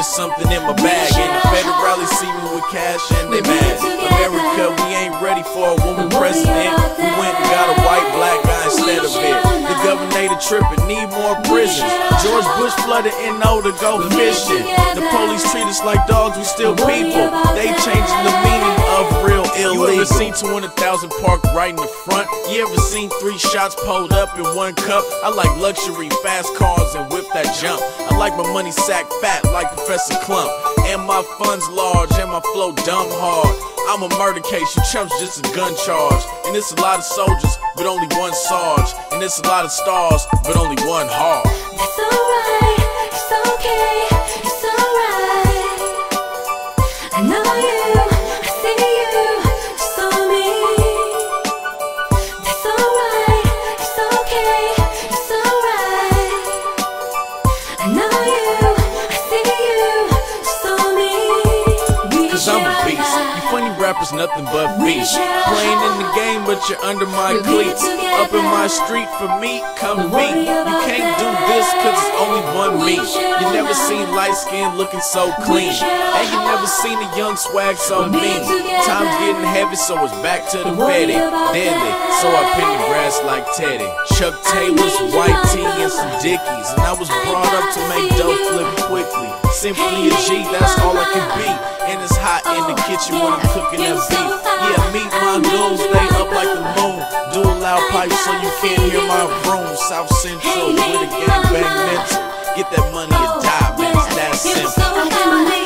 always something in my bag. And the federales see me with cash and they mad. America, we ain't ready for a woman president. We went and got a white black guy instead of it. The governor tripping, need more prisons. George Bush flooded NO to go fishing. The police treat us like dogs, we still people. They changing the meaning of real illegal. You ever seen 200,000 parked right in the front? You ever seen 3 shots pulled up in 1 cup? I like luxury, fast cars, and whip that jump. I like my money sack fat like Professor Clump. And my funds large, and my flow dumb hard. I'm a murder case, you chumps just a gun charge. And it's a lot of soldiers, but only 1 sarge. And it's a lot of stars, but only 1 heart. That's alright, it's okay, it's alright. I know you, I see you, just on me. That's alright, it's okay, it's alright. I know you, I see you, just on me. Cause I'm a beast. Funny rappers, nothing but beast. Playing in the game, but you're under my cleats. Up in my street for me, come meet. You can't do this cause it's only 1 me. You never seen light skin looking so clean. And you never seen a young swag so mean. Time's getting heavy, so it's back to the petty. Deadly, so I pin the grass like Teddy. Chuck Taylor's, white tee, and some Dickies. And I was brought up to make dough flip quickly. Simply a G, that's all I can be. And it's hot in the kitchen when I'm cooking that beef. Yeah, meet my goals, they up like the moon. Dual loud pipes so you can't hear my room. South Central with a gangbang mental. Get that money or die, man, it's that simple.